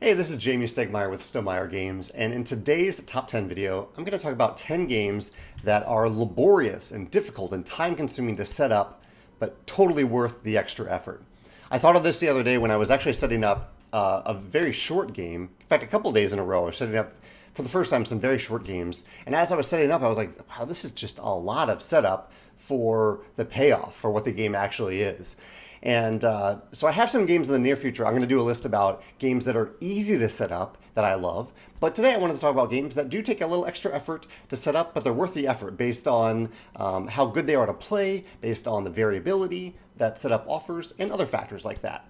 Hey, this is Jamey Stegmeyer with Stonemaier Games, and in today's top 10 video, I'm going to talk about 10 games that are laborious and difficult and time-consuming to set up, but totally worth the extra effort. I thought of this the other day when I was actually setting up a very short game. In fact, a couple days in a row, I was setting up for the first time some very short games, and as I was setting up, I was like, wow, this is just a lot of setup for the payoff, for what the game actually is. And so I have some games in the near future. I'm going to do a list about games that are easy to set up that I love. But today I wanted to talk about games that do take a little extra effort to set up, but they're worth the effort based on how good they are to play, based on the variability that setup offers, and other factors like that.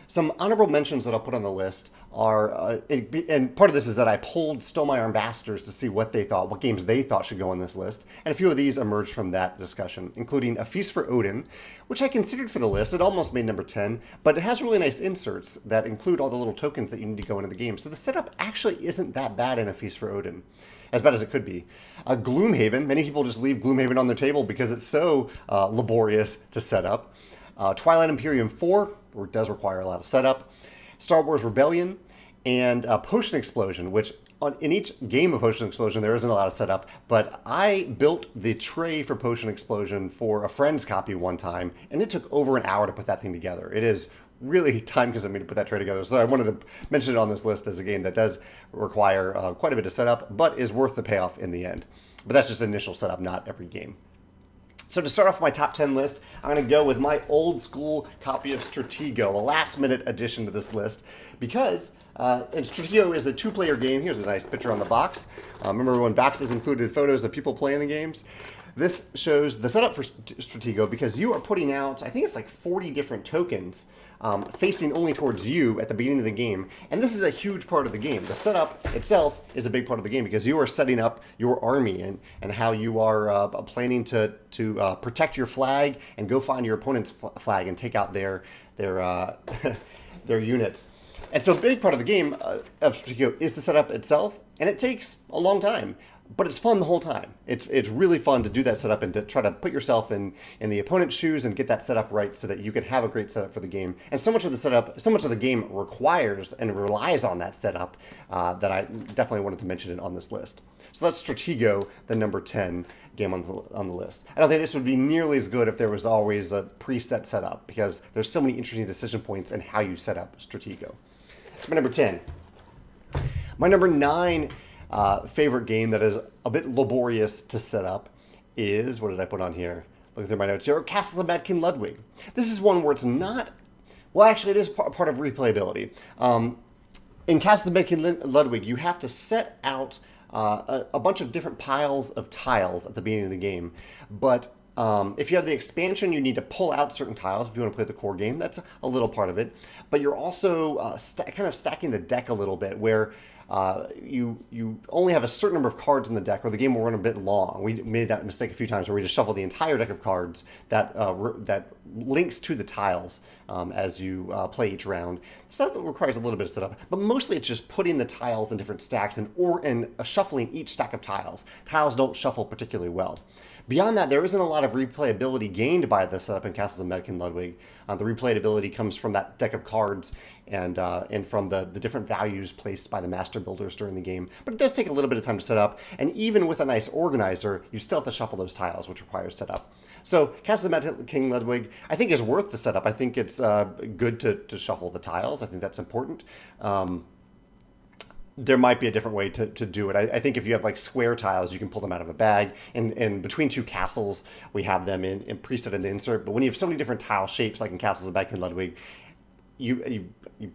Some honorable mentions that I'll put on the list are, and part of this is that I polled Stonemaier ambassadors to see what they thought, what games they thought should go on this list, and a few of these emerged from that discussion, including A Feast for Odin, which I considered for the list. It almost made number 10, but it has really nice inserts that include all the little tokens that you need to go into the game. So the setup actually isn't that bad in A Feast for Odin, as bad as it could be. Gloomhaven, many people just leave Gloomhaven on their table because it's so laborious to set up. Twilight Imperium IV, where it does require a lot of setup. Star Wars Rebellion, and Potion Explosion, which in each game of Potion Explosion there isn't a lot of setup, but I built the tray for Potion Explosion for a friend's copy one time, and it took over an hour to put that thing together. It is really time-consuming to put that tray together, so I wanted to mention it on this list as a game that does require quite a bit of setup, but is worth the payoff in the end. But that's just initial setup, not every game. So to start off my top 10 list, I'm going to go with my old school copy of Stratego, a last minute addition to this list, because and Stratego is a two-player game. Here's a nice picture on the box. Remember when boxes included photos of people playing the games? This shows the setup for Stratego because you are putting out, I think it's like 40 different tokens facing only towards you at the beginning of the game. And this is a huge part of the game. The setup itself is a big part of the game because you are setting up your army and how you are planning to protect your flag and go find your opponent's flag and take out their units. And so a big part of the game of Stratego is the setup itself, and it takes a long time. But it's fun the whole time. It's really fun to do that setup and to try to put yourself in the opponent's shoes and get that setup right so that you can have a great setup for the game. And so much of the game requires and relies on that setup that I definitely wanted to mention it on this list. So that's Stratego, the number 10 game on the list. I don't think this would be nearly as good if there was always a preset setup because there's so many interesting decision points in how you set up Stratego. That's my number 10. My number 9 favorite game that is a bit laborious to set up is, what did I put on here? Look through my notes here. Castles of Mad King Ludwig. This is one where it's not, well, actually it is part of replayability. In Castles of Mad King Ludwig, you have to set out a bunch of different piles of tiles at the beginning of the game, but if you have the expansion, you need to pull out certain tiles if you want to play the core game. That's a little part of it. But you're also kind of stacking the deck a little bit where you only have a certain number of cards in the deck or the game will run a bit long. We made that mistake a few times where we just shuffle the entire deck of cards that links to the tiles as you play each round. So that requires a little bit of setup, but mostly it's just putting the tiles in different stacks and shuffling each stack of tiles. Tiles don't shuffle particularly well. Beyond that, there isn't a lot of replayability gained by the setup in Castles of Mad King Ludwig. The replayability comes from that deck of cards and from the different values placed by the master builders during the game. But it does take a little bit of time to set up, and even with a nice organizer, you still have to shuffle those tiles, which requires setup. So Castles of Mad King Ludwig, I think, is worth the setup. I think it's good to shuffle the tiles. I think that's important. There might be a different way to do it. I think if you have like square tiles, you can pull them out of a bag. And between two castles, we have them in preset in the insert. But when you have so many different tile shapes, like in Castles of Mad King Ludwig, you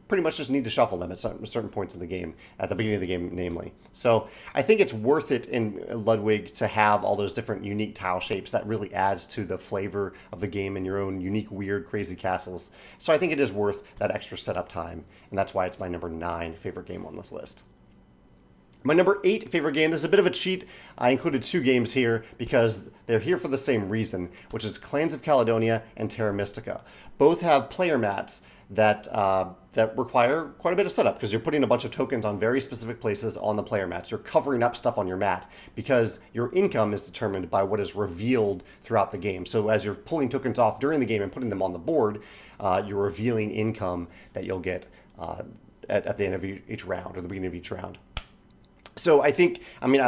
pretty much just need to shuffle them at certain points in the game, at the beginning of the game, namely. So I think it's worth it in Ludwig to have all those different unique tile shapes. That really adds to the flavor of the game and your own unique, weird, crazy castles. So I think it is worth that extra setup time, and that's why it's my number 9 favorite game on this list. My number 8 favorite game, this is a bit of a cheat. I included 2 games here because they're here for the same reason, which is Clans of Caledonia and Terra Mystica. Both have player mats that require quite a bit of setup because you're putting a bunch of tokens on very specific places on the player mats. You're covering up stuff on your mat because your income is determined by what is revealed throughout the game. So as you're pulling tokens off during the game and putting them on the board, you're revealing income that you'll get at the end of each round or the beginning of each round. So I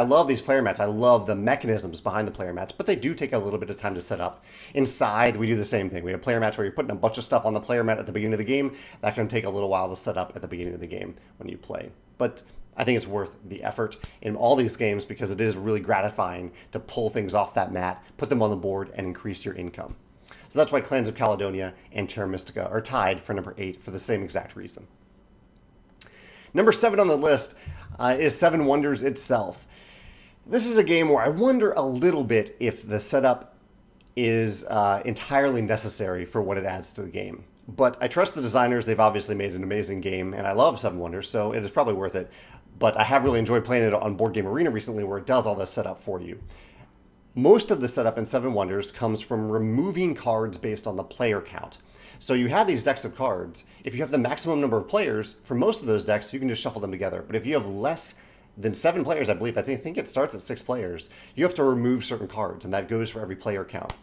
love these player mats. I love the mechanisms behind the player mats, but they do take a little bit of time to set up. Inside, we do the same thing. We have player mats where you're putting a bunch of stuff on the player mat at the beginning of the game. That can take a little while to set up at the beginning of the game when you play. But I think it's worth the effort in all these games because it is really gratifying to pull things off that mat, put them on the board, and increase your income. So that's why Clans of Caledonia and Terra Mystica are tied for number 8 for the same exact reason. Number 7 on the list is Seven Wonders itself. This is a game where I wonder a little bit if the setup is entirely necessary for what it adds to the game. But I trust the designers. They've obviously made an amazing game, and I love Seven Wonders, so it is probably worth it. But I have really enjoyed playing it on Board Game Arena recently where it does all this setup for you. Most of the setup in Seven Wonders comes from removing cards based on the player count. So you have these decks of cards. If you have the maximum number of players, for most of those decks, you can just shuffle them together. But if you have less than 7 players, I believe, I think it starts at 6 players, you have to remove certain cards, and that goes for every player count.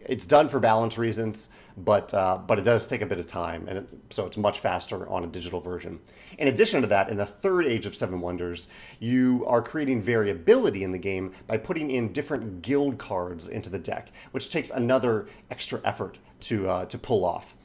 It's done for balance reasons, but it does take a bit of time, and so it's much faster on a digital version. In addition to that, in the third age of Seven Wonders, you are creating variability in the game by putting in different guild cards into the deck, which takes another extra effort to pull off.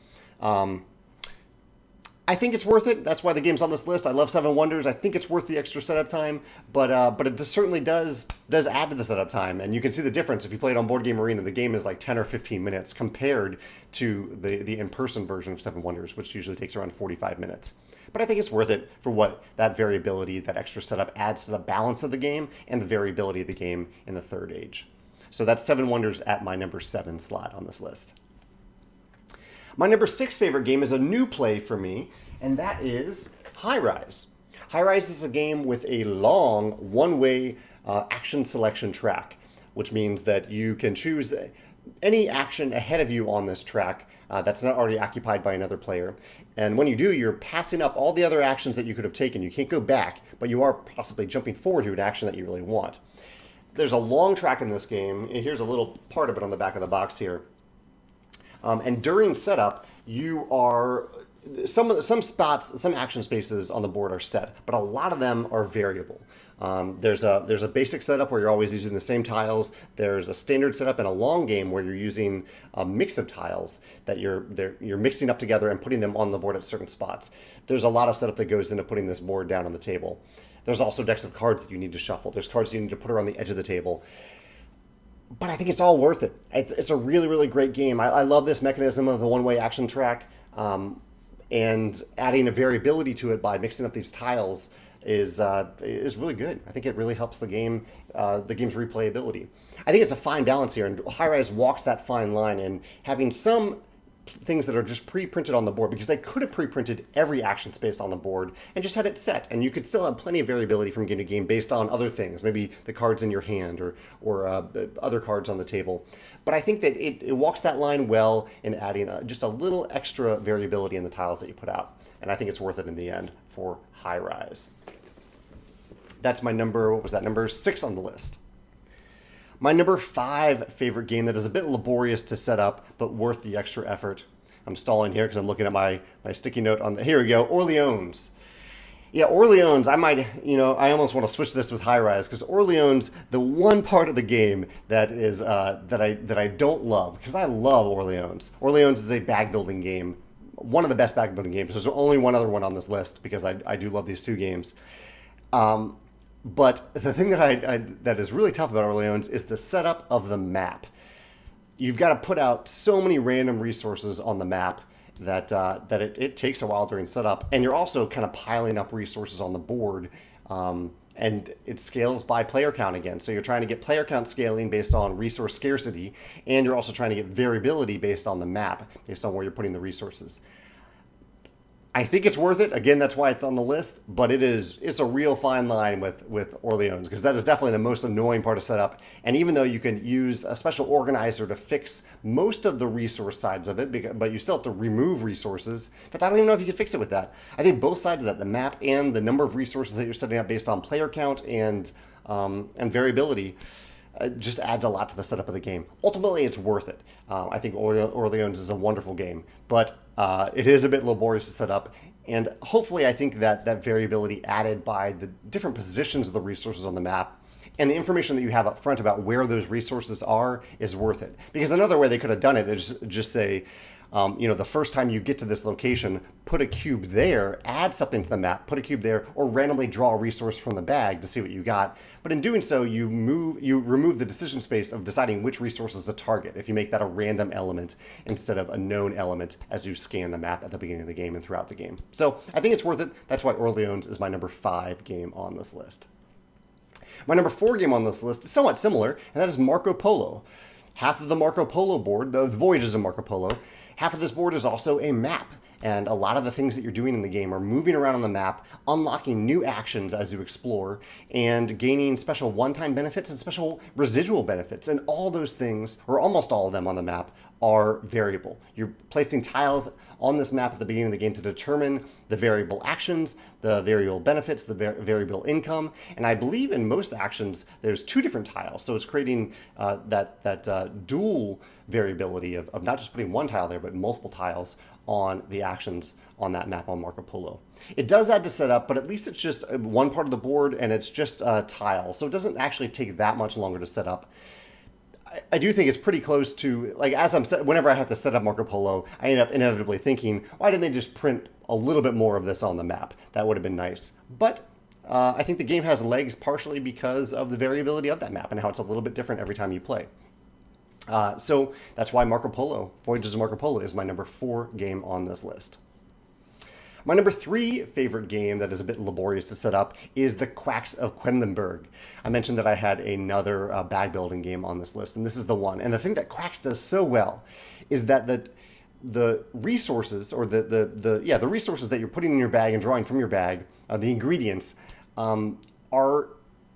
I think it's worth it. That's why the game's on this list. I love Seven Wonders. I think it's worth the extra setup time, but it certainly does add to the setup time. And you can see the difference if you play it on Board Game Arena. The game is like 10 or 15 minutes compared to the in-person version of Seven Wonders, which usually takes around 45 minutes. But I think it's worth it for what that variability, that extra setup adds to the balance of the game and the variability of the game in the third age. So that's Seven Wonders at my number 7 slot on this list. My number 6 favorite game is a new play for me, and that is High Rise. High Rise is a game with a long one-way action selection track, which means that you can choose any action ahead of you on this track that's not already occupied by another player. And when you do, you're passing up all the other actions that you could have taken. You can't go back, but you are possibly jumping forward to an action that you really want. There's a long track in this game. Here's a little part of it on the back of the box here. And during setup, you are some spots, some action spaces on the board are set, but a lot of them are variable. There's a basic setup where you're always using the same tiles. There's a standard setup and a long game where you're using a mix of tiles that you're mixing up together and putting them on the board at certain spots. There's a lot of setup that goes into putting this board down on the table. There's also decks of cards that you need to shuffle. There's cards you need to put around the edge of the table. But I think it's all worth it. It's a really, really great game. I love this mechanism of the one-way action track, and adding a variability to it by mixing up these tiles is really good. I think it really helps the game's replayability. I think it's a fine balance here, and High Rise walks that fine line in having some things that are just pre-printed on the board, because they could have pre-printed every action space on the board and just had it set, and you could still have plenty of variability from game to game based on other things, maybe the cards in your hand or other cards on the table. But I think that it walks that line well in adding just a little extra variability in the tiles that you put out, and I think it's worth it in the end for High Rise. That's my number 6 on the list. My number 5 favorite game that is a bit laborious to set up, but worth the extra effort. I'm stalling here because I'm looking at my sticky note on the, here we go, Orleans. Yeah, Orleans, I almost want to switch this with High Rise, because Orleans, the one part of the game that is, that I don't love, because I love Orleans. Orleans is a bag building game, one of the best bag building games. There's only one other one on this list, because I do love these two games. But the thing that is really tough about Orleans is the setup of the map. You've got to put out so many random resources on the map that it takes a while during setup, and you're also kind of piling up resources on the board, and it scales by player count again. So you're trying to get player count scaling based on resource scarcity, and you're also trying to get variability based on the map, based on where you're putting the resources. I think it's worth it. Again, that's why it's on the list, but it's a real fine line with Orleans, because that is definitely the most annoying part of setup. And even though you can use a special organizer to fix most of the resource sides of it, but you still have to remove resources. But I don't even know if you can fix it with that. I think both sides of that, the map and the number of resources that you're setting up based on player count and variability, just adds a lot to the setup of the game. Ultimately, it's worth it. I think Orleans is a wonderful game, but it is a bit laborious to set up. And hopefully I think that that variability added by the different positions of the resources on the map and the information that you have up front about where those resources are is worth it. Because another way they could have done it is just say, the first time you get to this location, put a cube there, add something to the map, put a cube there, or randomly draw a resource from the bag to see what you got. But in doing so, you remove the decision space of deciding which resource is the target if you make that a random element instead of a known element as you scan the map at the beginning of the game and throughout the game. So I think it's worth it. That's why Orleans is my number 5 game on this list. My number 4 game on this list is somewhat similar, and that is Marco Polo. Half of the Marco Polo board, the Voyages of Marco Polo, half of this board is also a map, and a lot of the things that you're doing in the game are moving around on the map, unlocking new actions as you explore, and gaining special one-time benefits and special residual benefits. And all those things, or almost all of them on the map, are variable. You're placing tiles on this map at the beginning of the game to determine the variable actions, the variable benefits, the variable income, and I believe in most actions there's 2 different tiles, so it's creating that dual variability of not just putting one tile there, but multiple tiles on the actions on that map on Marco Polo. It does add to setup, but at least it's just one part of the board and it's just a tile, so it doesn't actually take that much longer to set up. I do think it's pretty close to, like, whenever I have to set up Marco Polo, I end up inevitably thinking, why didn't they just print a little bit more of this on the map? That would have been nice. But I think the game has legs partially because of the variability of that map and how it's a little bit different every time you play. So that's why Marco Polo, Voyages of Marco Polo, is my number 4 game on this list. My number 3 favorite game that is a bit laborious to set up is the Quacks of Quedlinburg. I mentioned that I had another bag building game on this list, and this is the one. And the thing that Quacks does so well is that the resources, or the resources that you're putting in your bag and drawing from your bag, the ingredients, are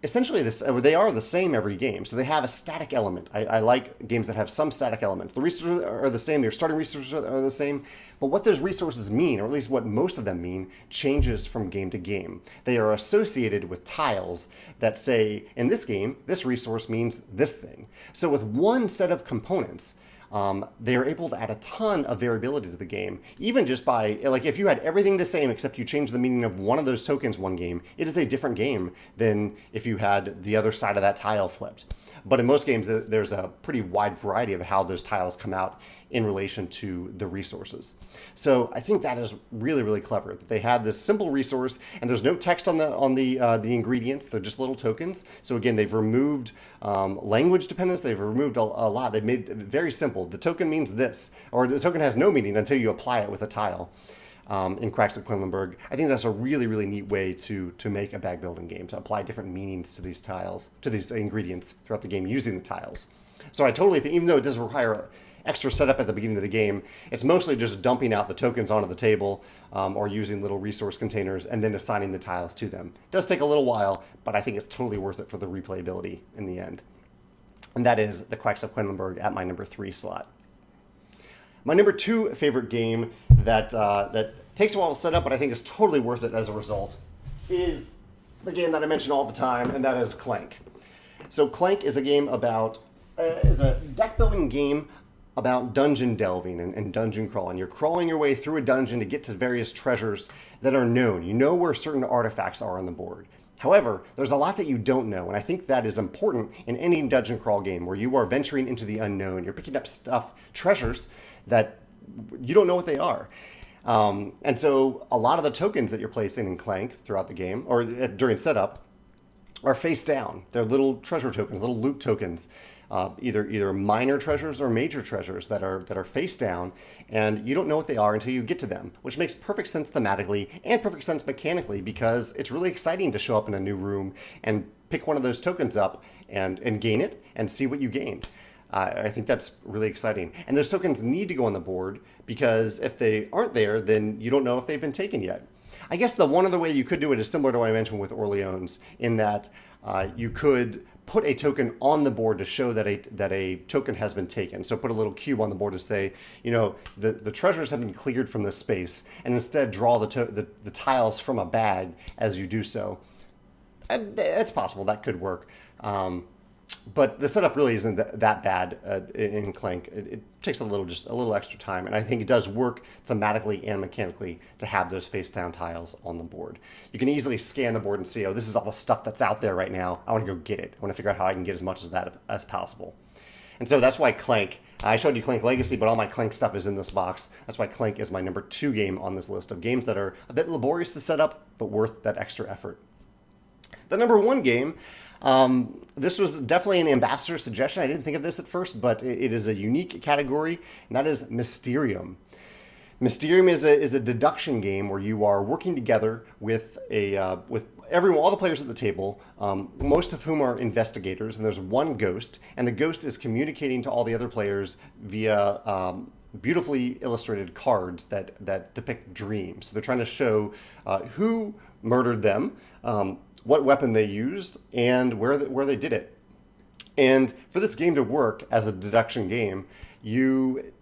essentially they are the same every game. So they have a static element. I like games that have some static elements. The resources are the same, your starting resources are the same, but what those resources mean, or at least what most of them mean, changes from game to game. They are associated with tiles that say, in this game, this resource means this thing. So with one set of components, they are able to add a ton of variability to the game, even just by, like, if you had everything the same except you change the meaning of one of those tokens one game, it is a different game than if you had the other side of that tile flipped. But in most games, there's a pretty wide variety of how those tiles come out in relation to the resources. So I think that is really, really clever that they had this simple resource and there's no text on the ingredients. They're just little tokens. So again, they've removed language dependence. They've removed a lot. They've made it very simple. The token means this, or the token has no meaning until you apply it with a tile. In Quacks of Quedlinburg, I think that's a really, really neat way to make a bag building game, to apply different meanings to these tiles, to these ingredients throughout the game using the tiles. So I totally think, even though it does require extra setup at the beginning of the game, it's mostly just dumping out the tokens onto the table or using little resource containers and then assigning the tiles to them. It does take a little while, but I think it's totally worth it for the replayability in the end. And that is the Quacks of Quedlinburg at my number 3 slot. My number 2 favorite game that takes a while to set up, but I think is totally worth it as a result, is the game that I mention all the time, and that is Clank. So Clank is a game is a deck building game about dungeon delving and dungeon crawling. You're crawling your way through a dungeon to get to various treasures that are known. You know where certain artifacts are on the board. However, there's a lot that you don't know, and I think that is important in any dungeon crawl game where you are venturing into the unknown. You're picking up treasures that you don't know what they are. And so a lot of the tokens that you're placing in Clank throughout the game, or during setup, are face down. They're little treasure tokens, little loot tokens, either minor treasures or major treasures that are face down, and you don't know what they are until you get to them, which makes perfect sense thematically and perfect sense mechanically, because it's really exciting to show up in a new room and pick one of those tokens up and gain it and see what you gained. I think that's really exciting. And those tokens need to go on the board, because if they aren't there, then you don't know if they've been taken yet. I guess the one other way you could do it is similar to what I mentioned with Orleans, in that you could put a token on the board to show that a token has been taken. So put a little cube on the board to say, the treasures have been cleared from this space, and instead draw the tiles from a bag as you do so. It's possible that could work. But the setup really isn't that bad in Clank. It takes just a little extra time, and I think it does work thematically and mechanically to have those face-down tiles on the board. You can easily scan the board and see, oh, this is all the stuff that's out there right now. I want to go get it. I want to figure out how I can get as much of that as possible. And so that's why Clank, I showed you Clank Legacy, but all my Clank stuff is in this box. That's why Clank is my number 2 game on this list of games that are a bit laborious to set up, but worth that extra effort. The number 1 game, this was definitely an ambassador suggestion. I didn't think of this at first, but it is a unique category, and that is Mysterium. Mysterium is a deduction game where you are working together with all the players at the table, most of whom are investigators, and there's one ghost, and the ghost is communicating to all the other players via beautifully illustrated cards that depict dreams. So they're trying to show who murdered them, what weapon they used, and where they did it. And for this game to work as a deduction game, you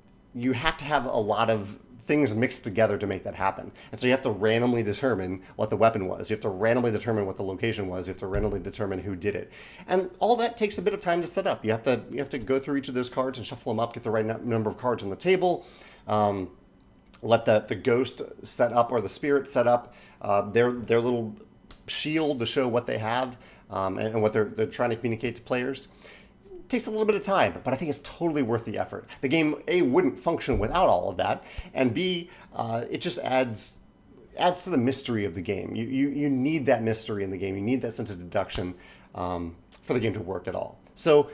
have to have a lot of things mixed together to make that happen. And so you have to randomly determine what the weapon was. You have to randomly determine what the location was. You have to randomly determine who did it. And all that takes a bit of time to set up. You have to go through each of those cards and shuffle them up, get the right number of cards on the table, let the ghost set up or the spirit set up their little shield to show what they have and what they're trying to communicate to players. It takes a little bit of time, but I think it's totally worth the effort. The game, A, wouldn't function without all of that, and B, it just adds to the mystery of the game. You need that mystery in the game. You need that sense of deduction for the game to work at all. So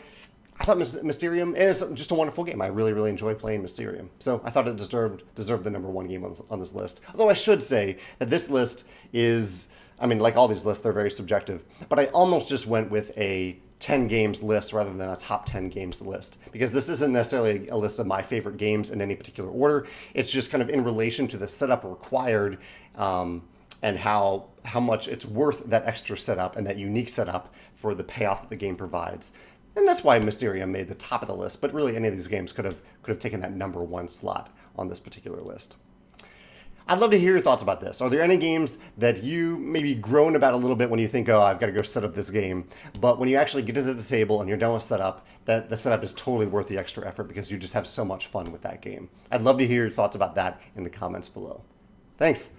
I thought Mysterium, and it's just a wonderful game. I really, really enjoy playing Mysterium. So I thought it deserved the number 1 game on this list. Although I should say that this list is, I mean, like all these lists, they're very subjective. But I almost just went with a 10 games list rather than a top 10 games list, because this isn't necessarily a list of my favorite games in any particular order. It's just kind of in relation to the setup required and how much it's worth that extra setup and that unique setup for the payoff that the game provides. And that's why Mysterium made the top of the list, but really any of these games could have taken that number 1 slot on this particular list. I'd love to hear your thoughts about this. Are there any games that you maybe groan about a little bit when you think, oh, I've got to go set up this game, but when you actually get to the table and you're done with setup, that the setup is totally worth the extra effort because you just have so much fun with that game? I'd love to hear your thoughts about that in the comments below. Thanks.